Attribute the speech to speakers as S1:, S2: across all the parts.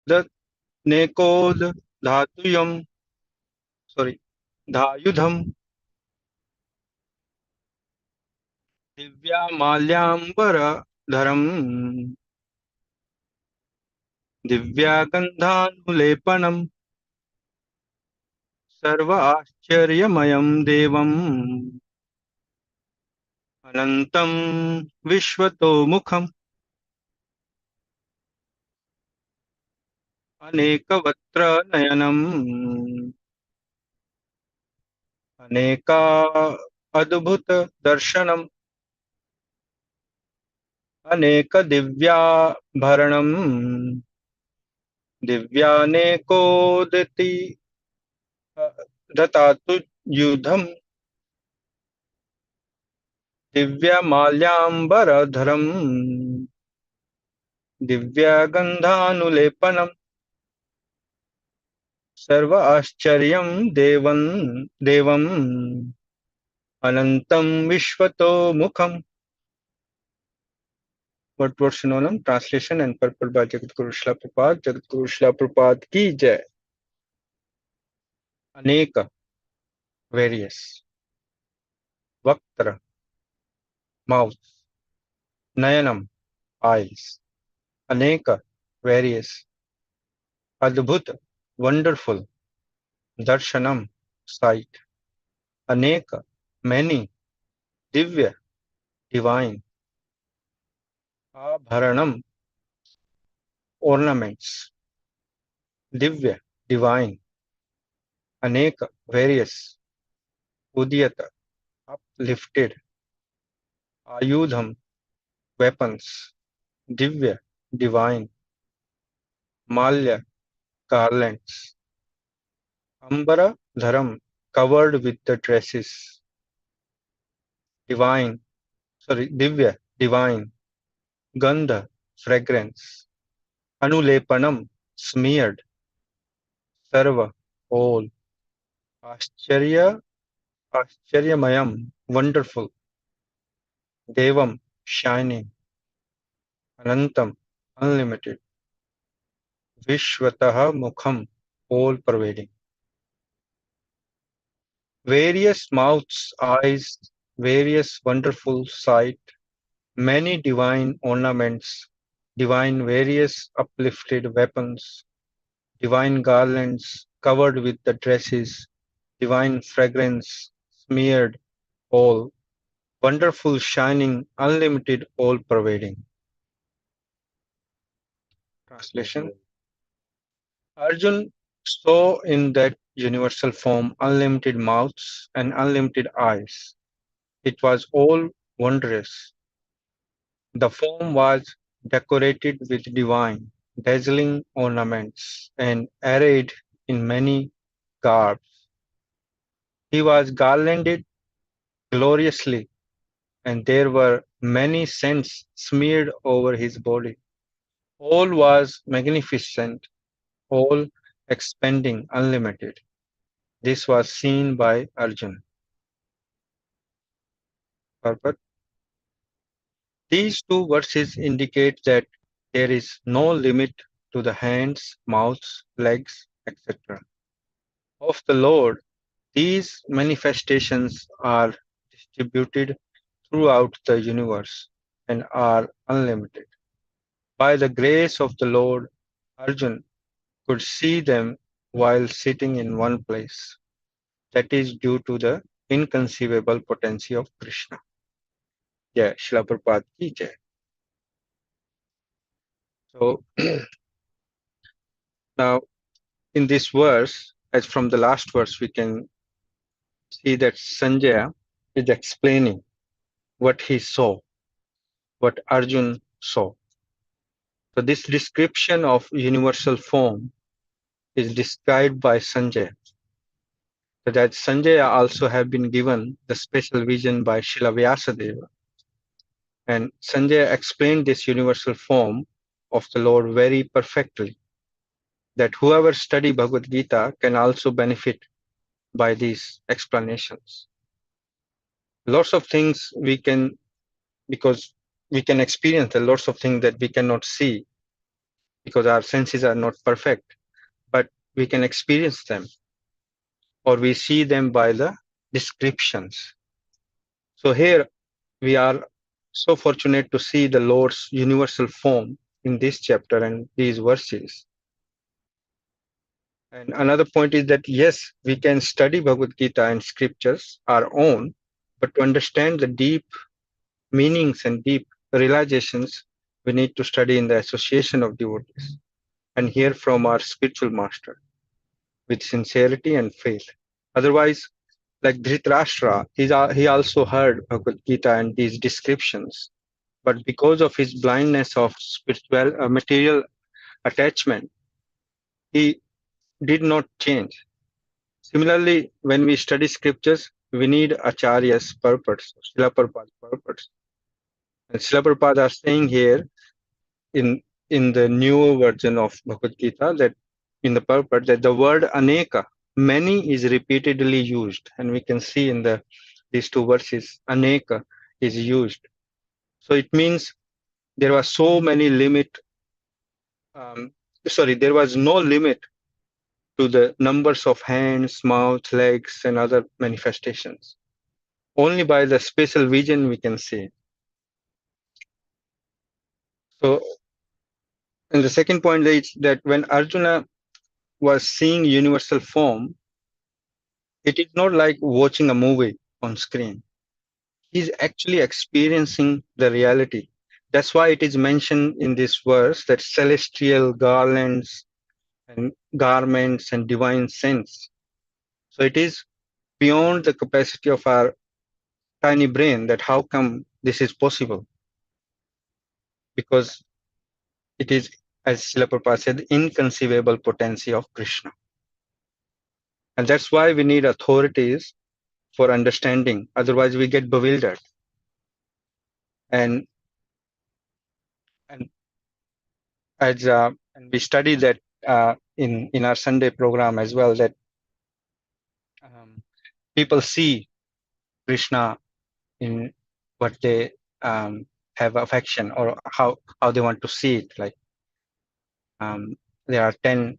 S1: नेकोद धातुयम sorry धायुधम दिव्यामाल्याम्बरधरम् दिव्यागन्धानुलेपनम् सर्व आश्चर्यमयं देवम् अनन्तं विश्वतोमुखम् अनेकवक्त्रनयनम् अनेका अद्भुतदर्शनम् अनेकदिव्याभरणम् दिव्यानेकोदति दतातु युधम् दिव्यमाल्याम्बरधरम् दिव्यगन्धानुलेपनम् सर्व आश्चर्यं देवम् अनन्तं विश्वतो मुखम्. What was Shinonam? Translation and purport by Jagadguru Srila Prabhupada. Jagadguru Srila Prabhupada ki jai. Aneka, various. Vaktra, mouth. Nayanam, eyes. Aneka, various. Adbhuta, wonderful. Darshanam, sight. Aneka, many. Divya, divine. Abharanam, ornaments. Divya, divine. Aneka, various. Udyata, uplifted. Ayudham, weapons. Divya, divine. Malya, garlands. Ambara, dharam, covered with the dresses. Divine, Divya, divine. Gandha, fragrance. Anulepanam, smeared. Sarva, all. Ascharya, Ascharyamayam, wonderful. Devam, shining. Anantam, unlimited. Vishwataha Mukham, all pervading. Various mouths, eyes, various wonderful sight, many divine ornaments, divine various uplifted weapons, divine garlands covered with the dresses, divine fragrance smeared, all. Wonderful, shining, unlimited, all pervading. Translation. Arjun saw in that universal form unlimited mouths and unlimited eyes. It was all wondrous. The form was decorated with divine, dazzling ornaments and arrayed in many garbs. He was garlanded gloriously, and there were many scents smeared over his body. All was magnificent, all expanding unlimited. This was seen by Arjun. Purport. These two verses indicate that there is no limit to the hands, mouths, legs, etc. of the Lord. These manifestations are distributed throughout the universe and are unlimited. By the grace of the Lord, Arjun could see them while sitting in one place. That is due to the inconceivable potency of Krishna. Jai Srila Prabhupada ki jai. So now in this verse, as from the last verse, we can see that Sanjaya is explaining what he saw, what Arjun saw. So this description of universal form is described by Sanjaya. So that Sanjaya also have been given the special vision by Srila Vyasadeva. And Sanjaya explained this universal form of the Lord very perfectly, that whoever study Bhagavad Gita can also benefit by these explanations. Lots of things we can, because we can experience the lots of things that we cannot see. because our senses are not perfect, but we can experience them, or we see them by the descriptions. So here we are so fortunate to see the Lord's universal form in this chapter and these verses. And another point is that yes, we can study Bhagavad Gita and scriptures our own, but to understand the deep meanings and deep realizations, we need to study in the association of devotees and hear from our spiritual master with sincerity and faith. Otherwise, like Dhritarashtra, he also heard Bhagavad Gita and these descriptions, but because of his blindness of spiritual material attachment, he did not change. Similarly, when we study scriptures, we need Acharya's purpose, Srila Prabhupada's purpose. And Srila Prabhupada are saying here in the newer version of Bhagavad Gita that in the purport that the word aneka, many, is repeatedly used, and we can see in these two verses aneka is used. So it means there was so many there was no limit to the numbers of hands, mouth, legs, and other manifestations. Only by the special vision we can see. So, and the second point is that when Arjuna was seeing universal form, it is not like watching a movie on screen. He's actually experiencing the reality. That's why it is mentioned in this verse that celestial garlands and garments and divine sense. So it is beyond the capacity of our tiny brain that how come this is possible? Because it is, as Srila Prabhupada said, inconceivable potency of Krishna. And that's why we need authorities for understanding. Otherwise, we get bewildered. And as and we study that in our Sunday program as well, that people see Krishna in what they have affection, or how they want to see it. Like there are 10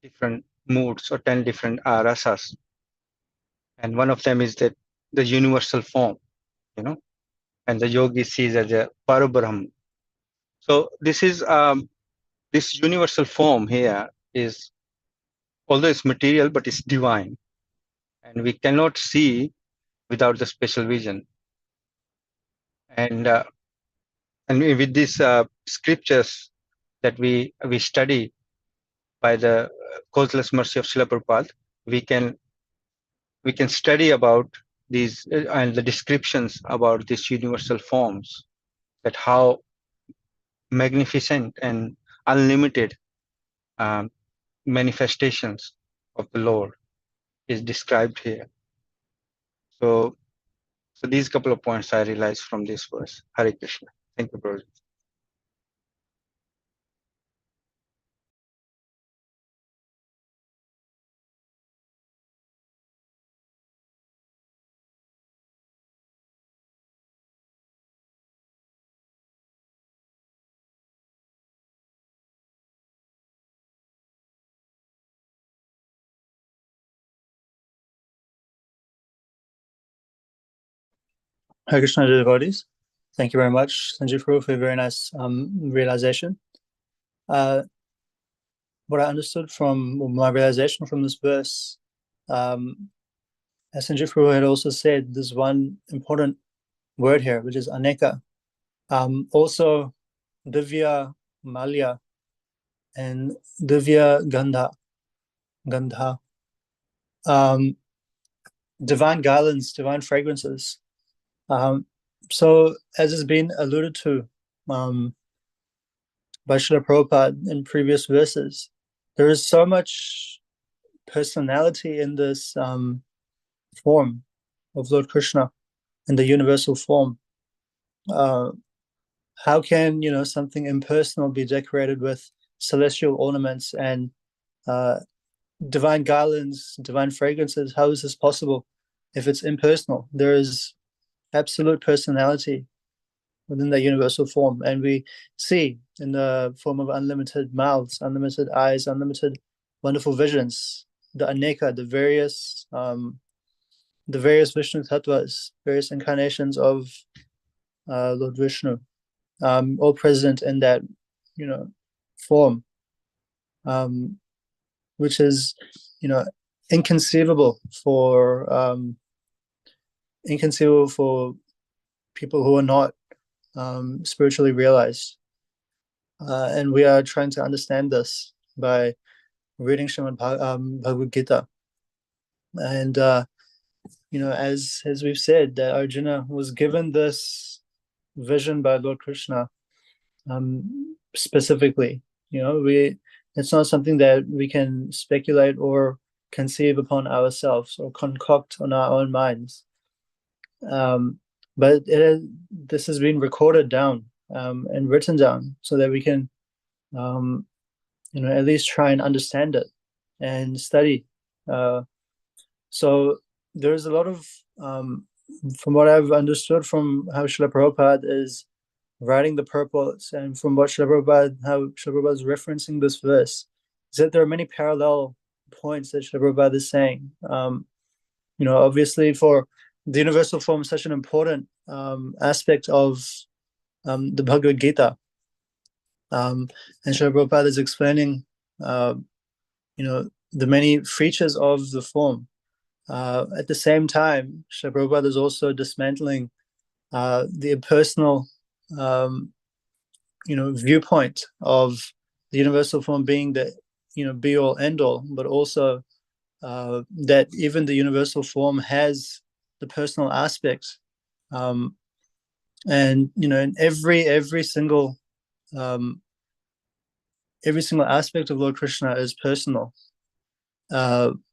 S1: different moods or 10 different rasas, and one of them is that the universal form, and the yogi sees as a Parabrahm. So this is this universal form here is, although it's material, but it's divine, and we cannot see without the special vision. And with these scriptures that we study by the causeless mercy of Srila Prabhupada, we can study about these and the descriptions about these universal forms, that how magnificent and unlimited manifestations of the Lord is described here. So these couple of points I realized from this verse. Hare Krishna. Thank you, Prabhuji.
S2: Hare Krishna devotees. Thank you very much, Sanjeev Prabhu, for a very nice realization. What I understood from my realization from this verse, as Sanjeev Prabhu had also said, there's one important word here, which is aneka. Also, divya malya and divya gandha. Divine garlands, divine fragrances. So, as has been alluded to by Srila Prabhupada in previous verses, there is so much personality in this form of Lord Krishna, in the universal form. How can something impersonal be decorated with celestial ornaments and divine garlands, divine fragrances? How is this possible if it's impersonal? There is absolute personality within the universal form, and we see in the form of unlimited mouths, unlimited eyes, unlimited wonderful visions, the aneka, the various Vishnu tattvas, various incarnations of Lord Vishnu, all present in that, form, which is, inconceivable for people who are not spiritually realized. And we are trying to understand this by reading Bhagavad Gita. And, as we've said, that Arjuna was given this vision by Lord Krishna specifically. It's not something that we can speculate or conceive upon ourselves or concoct on our own minds. But this has been recorded down and written down so that we can, at least try and understand it and study. So there's a lot of, from what I've understood from how Srila Prabhupada is writing the purports, and from what how Srila Prabhupada is referencing this verse, is that there are many parallel points that Srila Prabhupada is saying. Obviously for the universal form, such an important aspect of the Bhagavad Gita. And Srila Prabhupada is explaining, the many features of the form. At the same time, Srila Prabhupada is also dismantling the impersonal, viewpoint of the universal form being the, be all end all, but also that even the universal form has the personal aspect, and in every single aspect of Lord Krishna is personal,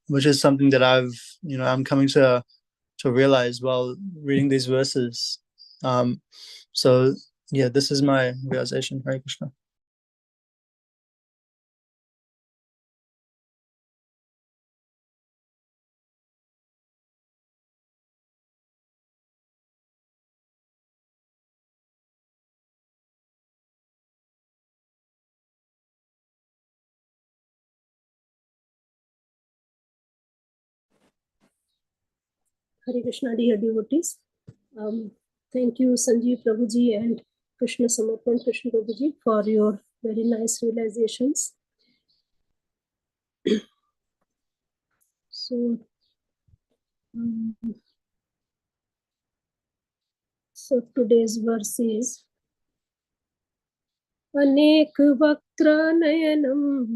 S2: which is something that I'm coming to realize while reading these verses. So yeah, this is my realization. Hare Krishna.
S3: Hare Krishna, dear devotees. Thank you, Sanjeev Prabhuji and Krishna Samarpan Krishna Prabhuji, for your very nice realizations. So today's verse is Anek Vaktra Nayanam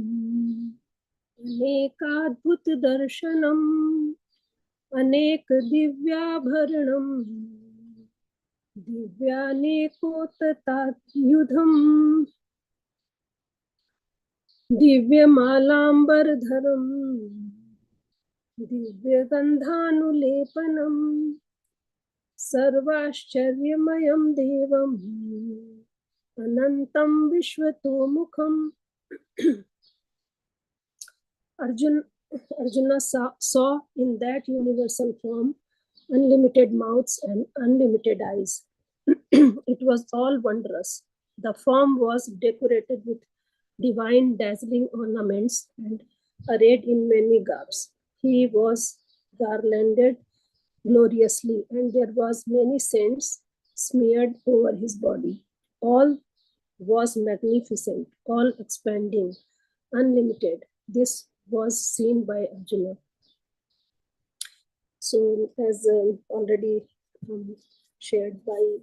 S3: Anekadbhut Darshanam Anek Divyabharanam Divyanekotatatayudham Divyamalambaradharam Divyagandhanulepanam Sarvascharyamayam Devam Anantam Vishwatomukham. Arjuna saw in that universal form unlimited mouths and unlimited eyes. It was all wondrous. The form was decorated with divine dazzling ornaments and arrayed in many garbs. He was garlanded gloriously, and there was many scents smeared over his body. All was magnificent, all expanding, unlimited. This was seen by Arjuna. So, as already shared by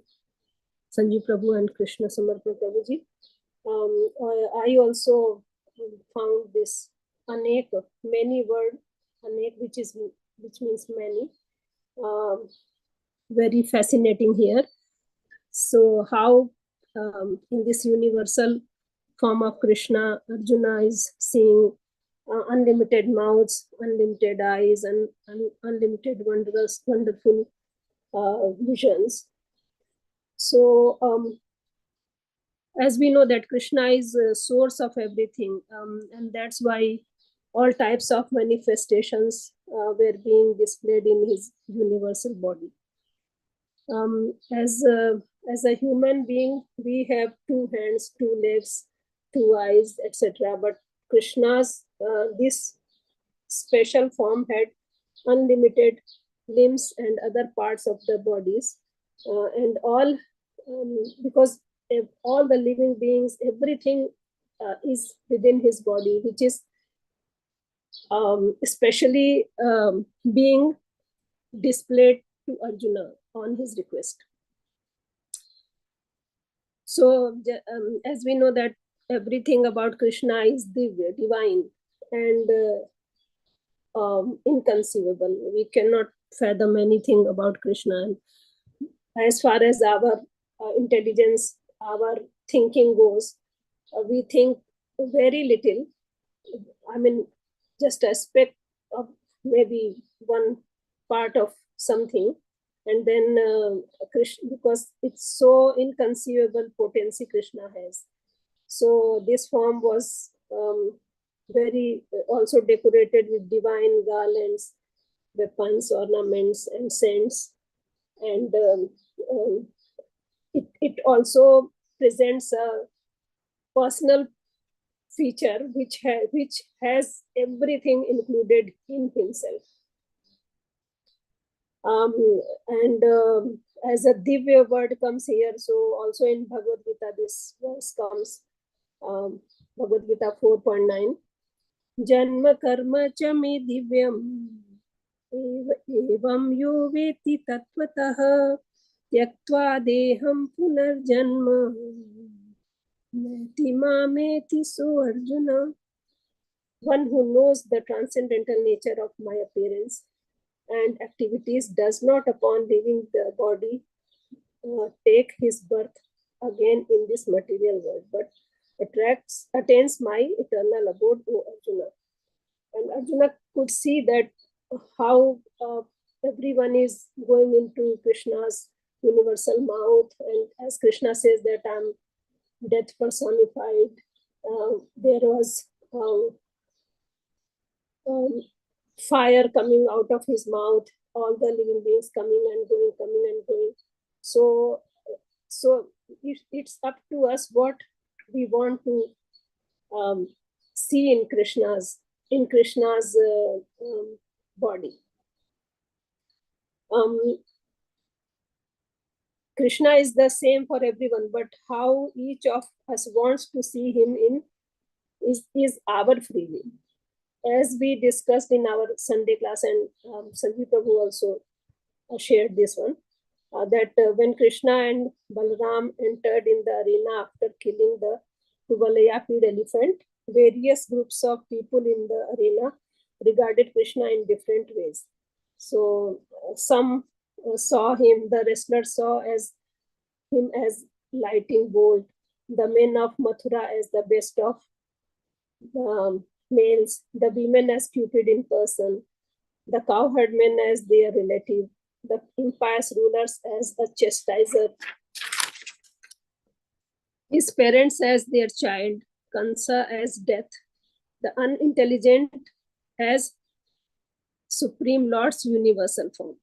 S3: Sanjeev Prabhu and Krishna Samarpan Prabhuji, I also found this anek, many word, anek, which means many, very fascinating here. So how in this universal form of Krishna, Arjuna is seeing unlimited mouths, unlimited eyes, and unlimited wonderful visions. So as we know that Krishna is the source of everything, and that's why all types of manifestations were being displayed in his universal body. As as a human being, we have 2 hands, 2 legs, 2 eyes, etc. But Krishna's this special form had unlimited limbs and other parts of the bodies, and all because all the living beings, everything is within his body, which is especially being displayed to Arjuna on his request. So, as we know that everything about Krishna is divine and inconceivable. We cannot fathom anything about Krishna. And as far as our intelligence, our thinking goes, we think very little. I mean, just a speck of maybe one part of something, and then Krishna, because it's so inconceivable potency Krishna has. So this form was very also decorated with divine garlands, weapons, ornaments, and scents, and it also presents a personal feature which has everything included in himself. And as a divya word comes here, so also in Bhagavad Gita this verse comes, Bhagavad Gita 4.9, Janma karma cha me divyam evam yo veti tatvatah tyaktva deham punarjanma neti mameti so Arjuna. One who knows the transcendental nature of my appearance and activities does not, upon leaving the body, take his birth again in this material world, but attains my eternal abode, O Arjuna. And Arjuna could see that how everyone is going into Krishna's universal mouth, and as Krishna says that I'm death personified, there was fire coming out of his mouth, all the living beings coming and going. So it's up to us what we want to see in Krishna's body. Krishna is the same for everyone, but how each of us wants to see him in is our free will. As we discussed in our Sunday class, and Sanjeev Prabhu also shared this one, that when Krishna and Balram entered in the arena after killing the Kuvalayapid elephant, various groups of people in the arena regarded Krishna in different ways. So some saw him, the wrestlers saw him as lightning bolt, the men of Mathura as the best of males, the women as Cupid in person, the cowherd men as their relative, the impious rulers as a chastiser, his parents as their child, Kansa as death, the unintelligent as Supreme Lord's universal form,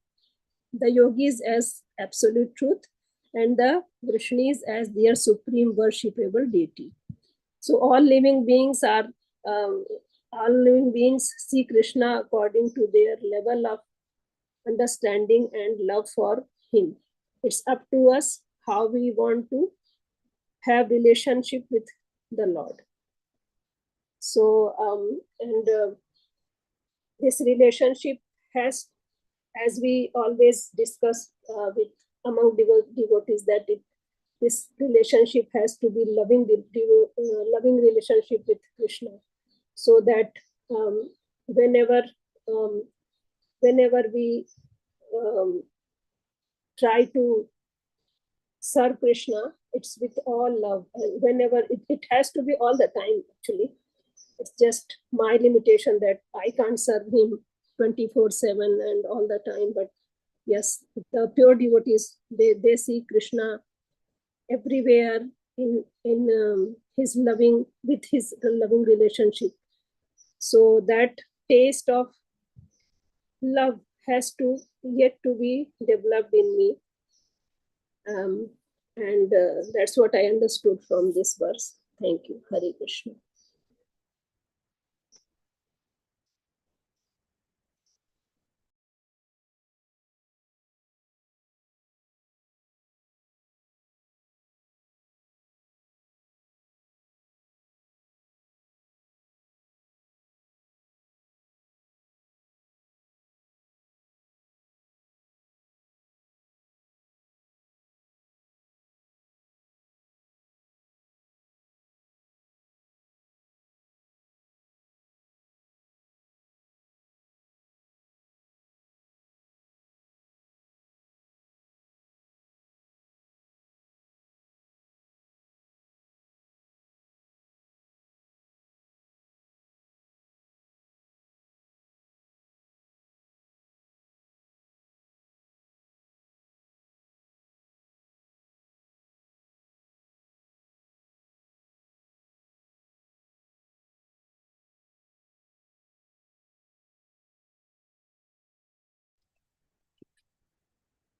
S3: the yogis as absolute truth, and the Vrishnis as their supreme worshipable deity. So all living beings see Krishna according to their level of understanding and love for him. It's up to us how we want to have relationship with the Lord. So this relationship has, as we always discuss with among devotees, that this relationship has to be loving relationship with Krishna, so that whenever we try to serve Krishna, it's with all love, and whenever it has to be all the time. Actually, it's just my limitation that I can't serve him 24/7 and all the time. But yes, the pure devotees, they see Krishna everywhere in his loving relationship. So that taste of love has to yet to be developed in me, And that's what I understood from this verse. Thank you. Hare Krishna.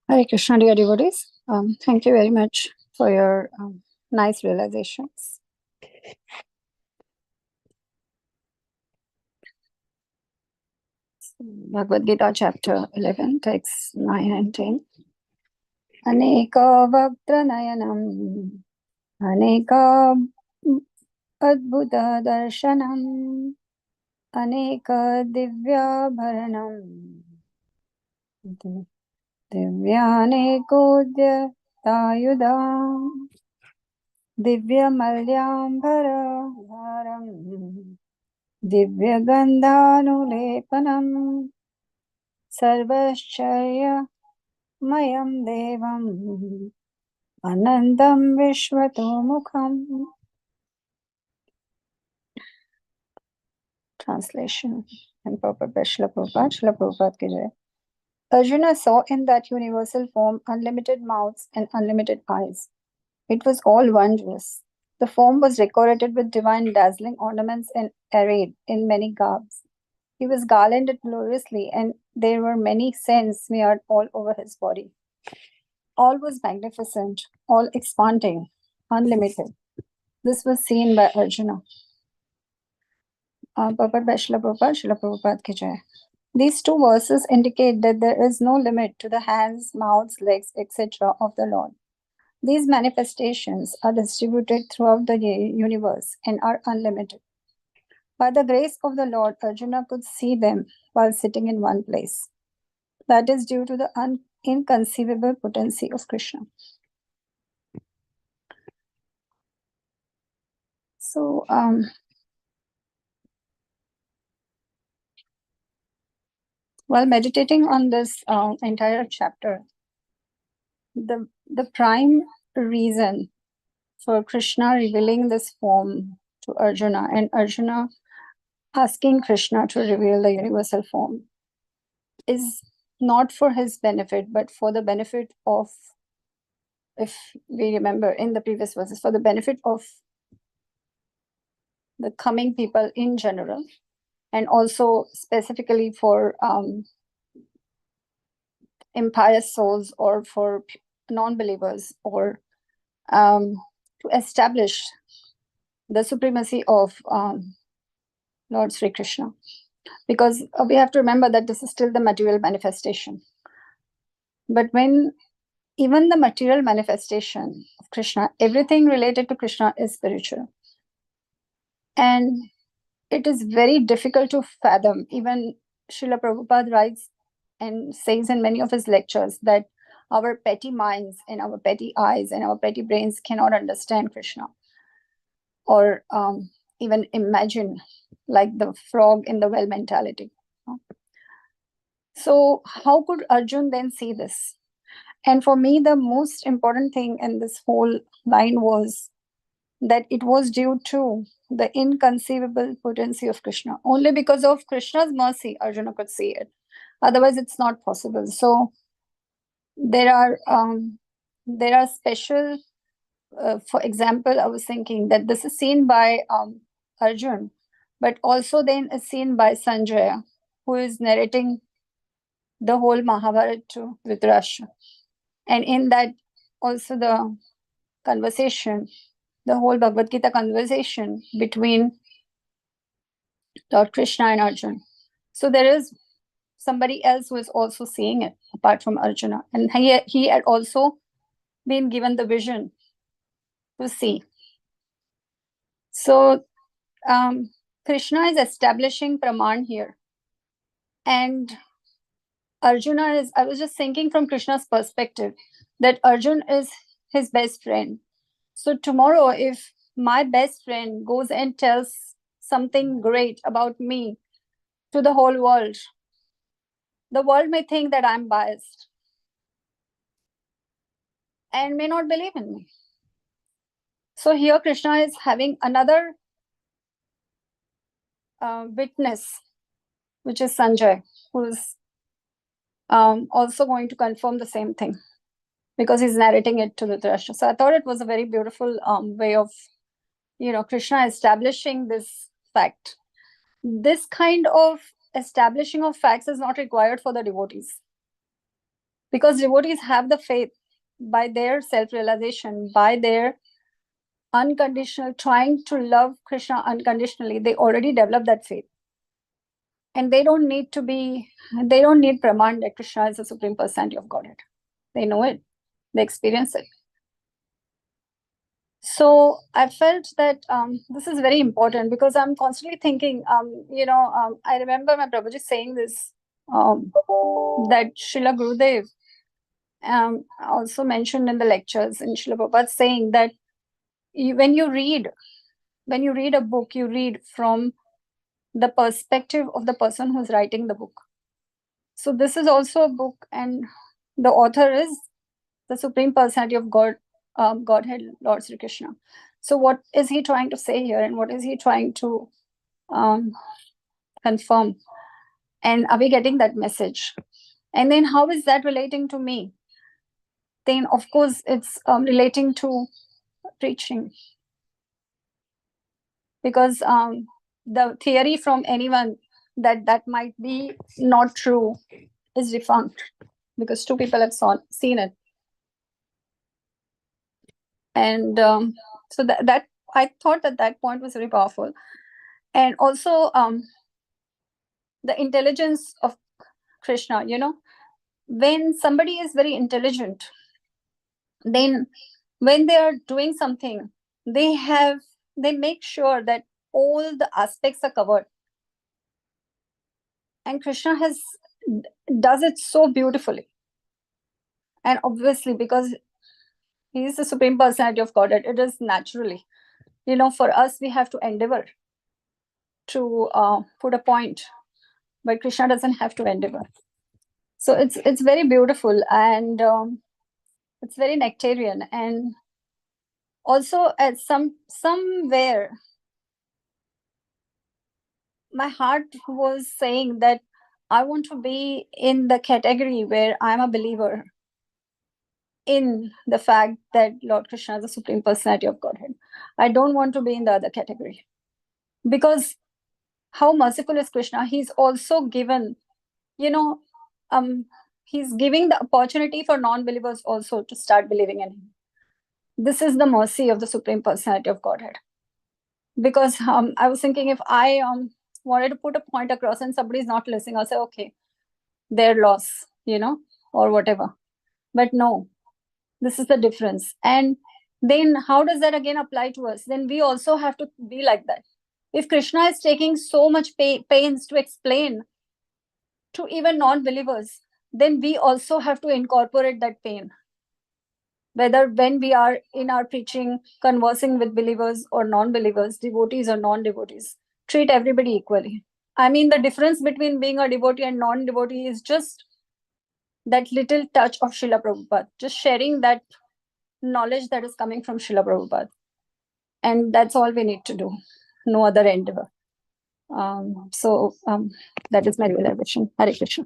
S4: Hare Krishna, dear devotees. Thank you very much for your nice realizations. Bhagavad Gita, chapter 11, texts 9 and 10. Aneka Vaktra Nayanam, Aneka Adbhuta Darshanam, Aneka Divya Bharanam, Divyanekodya Tayudam, Divya Malyambara Dharam, Divyagandhanulepanam, Sarvascharya Mayam Devam, Anandam Vishwatomukham. Translation and Prabhupada by Srila Prabhupada, Srila Prabhupada ki jai. Arjuna saw in that universal form unlimited mouths and unlimited eyes. It was all wondrous. The form was decorated with divine dazzling ornaments and arrayed in many garbs. He was garlanded gloriously, and there were many scents smeared all over his body. All was magnificent, all expanding, unlimited. This was seen by Arjuna. Prabhupada by Srila Prabhupada, Srila Prabhupada ki jai. These two verses indicate that there is no limit to the hands, mouths, legs, etc. of the Lord. These manifestations are distributed throughout the universe and are unlimited. By the grace of the Lord, Arjuna could see them while sitting in one place. That is due to the inconceivable potency of Krishna. So, while meditating on this entire chapter, the prime reason for Krishna revealing this form to Arjuna and Arjuna asking Krishna to reveal the universal form is not for his benefit, but for the benefit of, if we remember in the previous verses, for the benefit of the coming people in general, and also specifically for impious souls or for non-believers, or to establish the supremacy of Lord Sri Krishna. Because we have to remember that this is still the material manifestation. But when even the material manifestation of Krishna, everything related to Krishna is spiritual. And it is very difficult to fathom. Even Srila Prabhupada writes and says in many of his lectures that our petty minds and our petty eyes and our petty brains cannot understand Krishna, or even imagine, like the frog in the well mentality. So how could Arjun then see this? And for me, the most important thing in this whole line was that it was due to the inconceivable potency of Krishna. Only because of Krishna's mercy, Arjuna could see it. Otherwise, it's not possible. So there are special, for example, I was thinking that this is seen by Arjun, but also then is seen by Sanjaya, who is narrating the whole Mahabharata to Dhritarashtra. And in that, also the conversation, the whole Bhagavad Gita conversation between Lord Krishna and Arjuna. So there is somebody else who is also seeing it apart from Arjuna. And he had also been given the vision to see. So Krishna is establishing Praman here. And Arjuna is, I was just thinking from Krishna's perspective, that Arjuna is his best friend. So tomorrow, if my best friend goes and tells something great about me to the whole world, the world may think that I'm biased and may not believe in me. So here Krishna is having another witness, which is Sanjay, who is also going to confirm the same thing, because he's narrating it to Dhritarashtra. So I thought it was a very beautiful way of, Krishna establishing this fact. This kind of establishing of facts is not required for the devotees, because devotees have the faith by their self-realization, by their unconditional trying to love Krishna unconditionally. They already develop that faith, and they don't need Praman that Krishna is the Supreme Personality of Godhead. They know it, they experience it. So I felt that this is very important, because I'm constantly thinking, I remember my Prabhuji saying this, that Srila Gurudev also mentioned in the lectures, in Srila Prabhupada saying that when you read a book, you read from the perspective of the person who's writing the book. So this is also a book, and the author is the Supreme Personality of Godhead, Lord Sri Krishna. So what is he trying to say here, and what is he trying to confirm? And are we getting that message? And then how is that relating to me? Then of course it's relating to preaching, because the theory from anyone that might be not true is defunct, because two people have seen it. And so that I thought that point was very powerful. And also the intelligence of Krishna, when somebody is very intelligent, then when they are doing something, they make sure that all the aspects are covered. And Krishna does it so beautifully. And obviously, because he is the Supreme Personality of Godhead, it is naturally, for us, we have to endeavor to put a point, but Krishna doesn't have to endeavor. So it's very beautiful, and it's very nectarian. And also at somewhere my heart was saying that I want to be in the category where I'm a believer in the fact that Lord Krishna is the Supreme Personality of Godhead. I don't want to be in the other category, because how merciful is Krishna? He's also given, he's giving the opportunity for non-believers also to start believing in him. This is the mercy of the Supreme Personality of Godhead. Because I was thinking, if I wanted to put a point across and somebody's not listening, I'll say, okay, their loss, or whatever. But no, this is the difference. And then how does that again apply to us? Then we also have to be like that. If Krishna is taking so much pains to explain to even non-believers, then we also have to incorporate that pain. Whether when we are in our preaching, conversing with believers or non-believers, devotees or non-devotees, treat everybody equally. I mean, the difference between being a devotee and non-devotee is just that little touch of Srila Prabhupada, just sharing that knowledge that is coming from Srila Prabhupada. And that's all we need to do. No other endeavor. So that is my realization. Hare Krishna.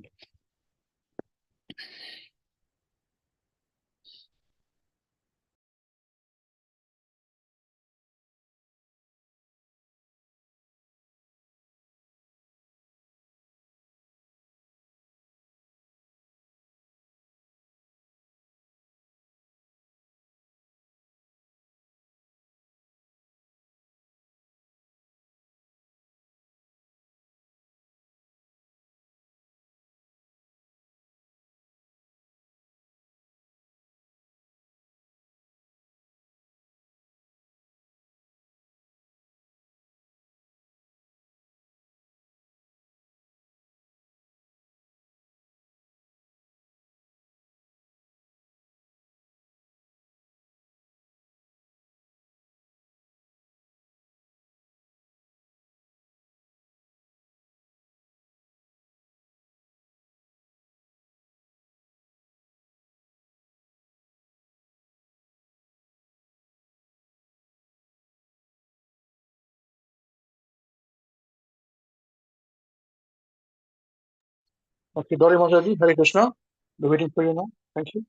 S5: Okay, Dori Mataji, Hare Krishna. We're waiting for you now. Thank you.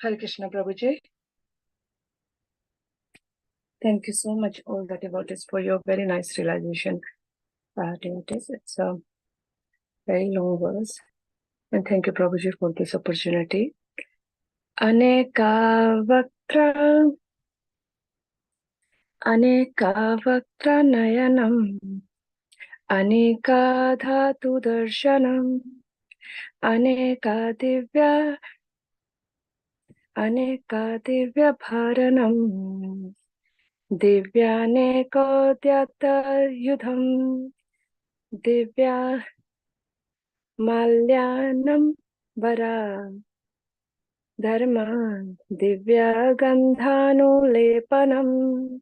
S6: Hare Krishna Prabhuji. Thank you so much, all the devotees, for your very nice realization. Devotees, it's a very long verse. And thank you, Prabhuji, for this opportunity. Aneka vaktra nayanam, aneka dhatu darshanam, aneka divya bharanam, divyaneko dyata yudham, divya malyanam vara dharma divya gandhanulepanam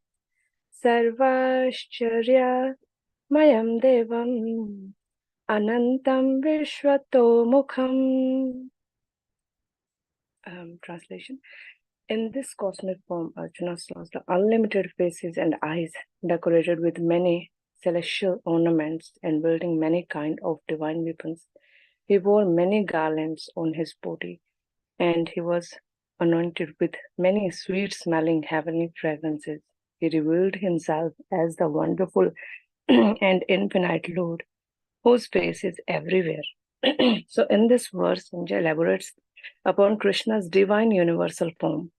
S6: sarvashcharya mayam devam anantam vishwato mukham. Translation. In this cosmic form, Arjuna saw the unlimited faces and eyes decorated with many celestial ornaments and wielding many kind of divine weapons. He wore many garlands on his body, and he was anointed with many sweet-smelling heavenly fragrances. He revealed himself as the wonderful and infinite Lord, whose face is everywhere. So in this verse, Sanjay elaborates upon Krishna's divine universal form,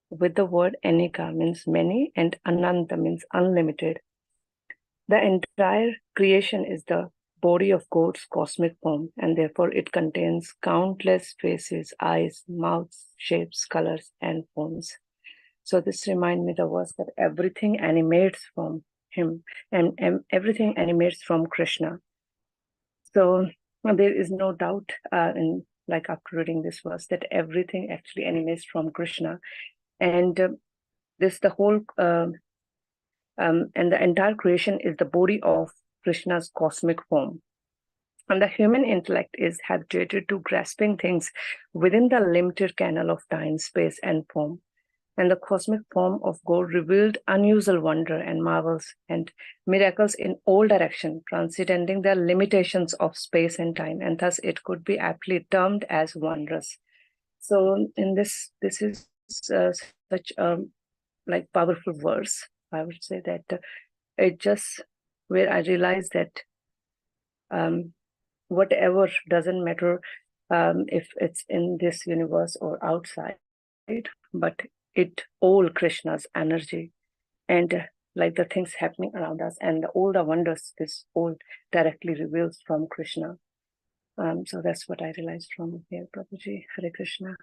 S6: with the word Anika means many and Ananta means unlimited. The entire creation is the body of God's cosmic form, and therefore it contains countless faces, eyes, mouths, shapes, colors, and forms. So this reminds me the verse that everything animates from him, and everything animates from Krishna. So there is no doubt in like after reading this verse that everything actually animates from Krishna, and this the whole and the entire creation is the body of Krishna's cosmic form. And the human intellect is habituated to grasping things within the limited canal of time, space, and form. And the cosmic form of God revealed unusual wonder and marvels and miracles in all directions, transcending the limitations of space and time, and thus it could be aptly termed as wondrous. So in this is such a like powerful verse. I would say that it just where I realized that whatever doesn't matter if it's in this universe or outside, but it all Krishna's energy and like the things happening around us and all the wonders, this all directly reveals from Krishna. So that's what I realized from here, Prabhuji. Hare Krishna.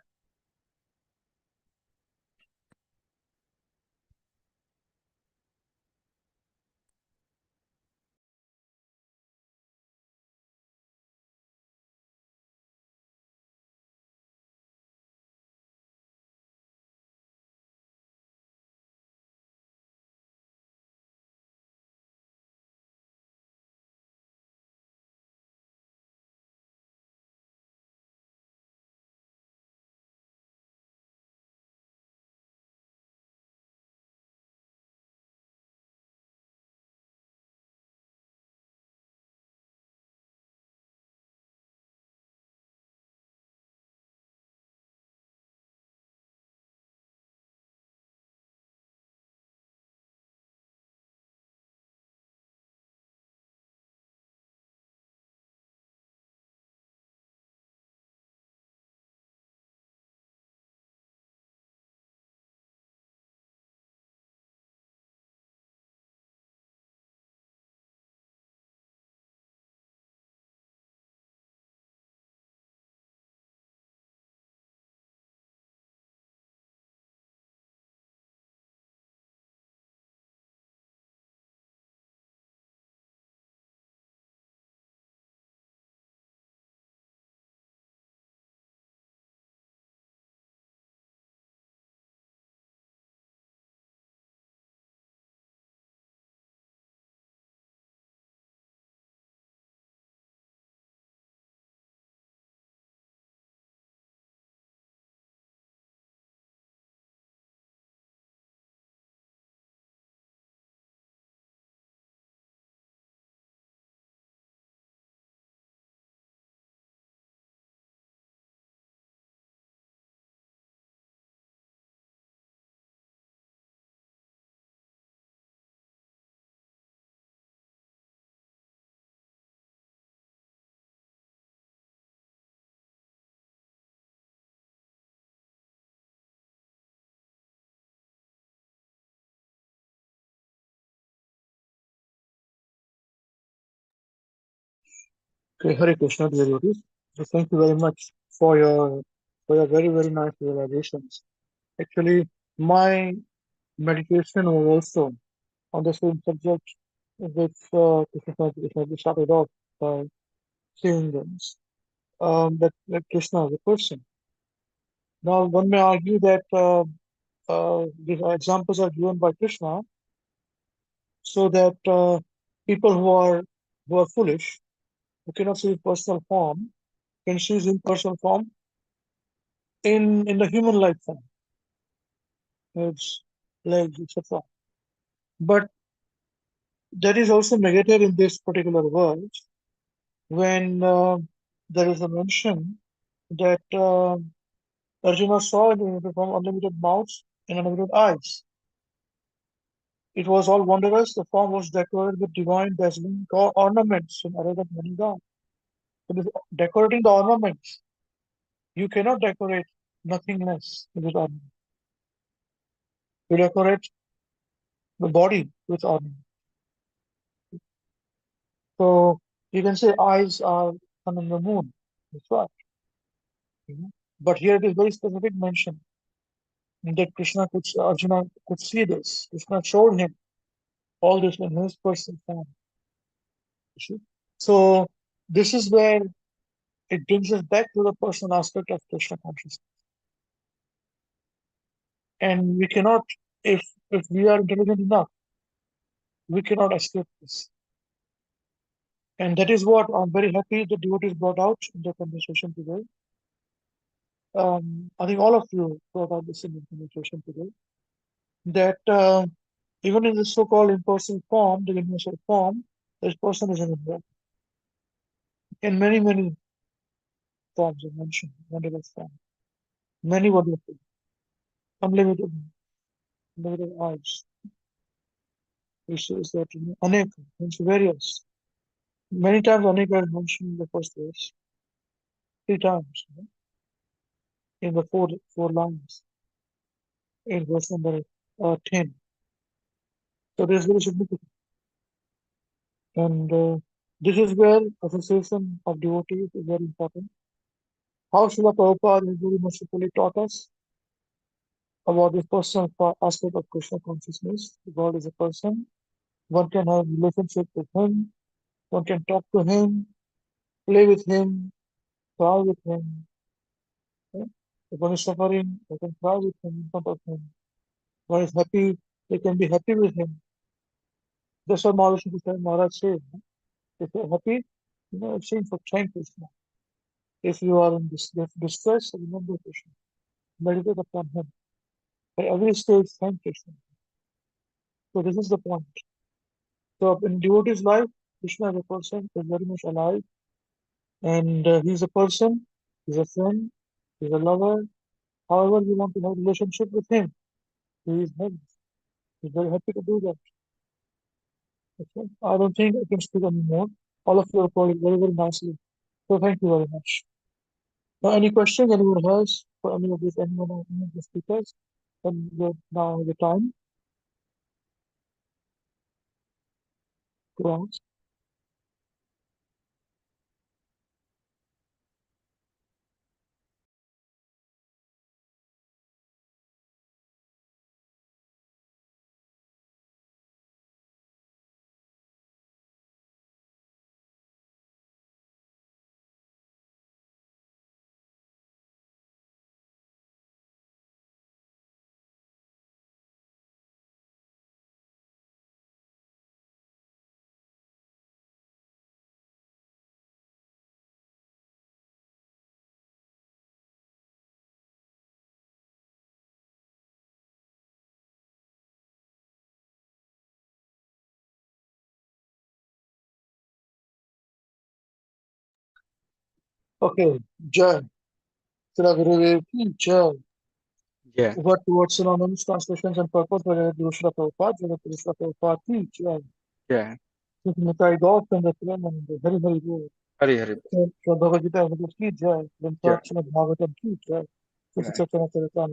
S5: Okay, Hare Krishna, dear devotees. So thank you very much for your very, very nice realizations. Actually, my meditation was also on the same subject which Krishna started off by saying this, that Krishna is a person. Now, one may argue that these examples are given by Krishna so that people who are foolish, who cannot see his personal form, can see his impersonal form in the human life form, its legs, etc. But that is also negated in this particular verse when there is a mention that Arjuna saw in the form unlimited mouths and unlimited eyes. It was all wondrous. The form was decorated with divine dazzling ornaments and arrayed of many gods. So this decorating the ornaments, you cannot decorate nothingness with ornament. You decorate the body with ornament. So you can say eyes are sun and the moon. That's right. But here it is very specific mention that Arjuna could see this. Krishna showed him all this in his personal form. You see? So this is where it brings us back to the personal aspect of Krishna consciousness. And we cannot, if we are intelligent enough, we cannot escape this. And that is what I'm very happy the devotees brought out in the conversation today. I think all of you brought out this in the conversation today. That even in the so-called impersonal form, the universal form, this person is involved. In many, many forms are mentioned, wonderful forms. Many wonderful, unlimited, unlimited eyes. Which is that Aneka means various. Many times Aneka is mentioned in the first verse. 3 times, in the four lines. In verse number 10. So this is very significant. And this is where association of devotees is very important. How Srila Prabhupada has very mercifully taught us about this personal aspect of Krishna consciousness. God is a person. One can have a relationship with him. One can talk to him, play with him, cry with him. Okay? If one is suffering, they can cry with him in front of him. One is happy, they can be happy with him. That's what Maharaj says. If you're happy, sing for thank Krishna. If you are in distress, remember Krishna. Meditate upon him. At every stage, thank Krishna. So this is the point. So in devotee's life, Krishna as a person is very much alive. And he's a person, he's a friend, he's a lover. However, you want to have a relationship with him, he is happy. He's very happy to do that. Okay? I don't think I can speak anymore. All of you are recording very, very nicely. So thank you very much. Now, any questions anyone has for any of the speakers? And now the time to ask. Okay, Jai. Srila Gurudev ki Jai.
S1: Yeah,
S5: What towards synonyms, translations, and purpose were Srila Prabhupada, Srila Prabhupada ki Jai.
S1: yeah.
S5: Nitai God and the film and the very, very good.
S1: Hare Hare.
S5: So Bhagavad Gita ki Jai. Then
S1: Yeah,
S5: Srimad Bhagavatam ki Jai.
S1: yeah.
S5: Such a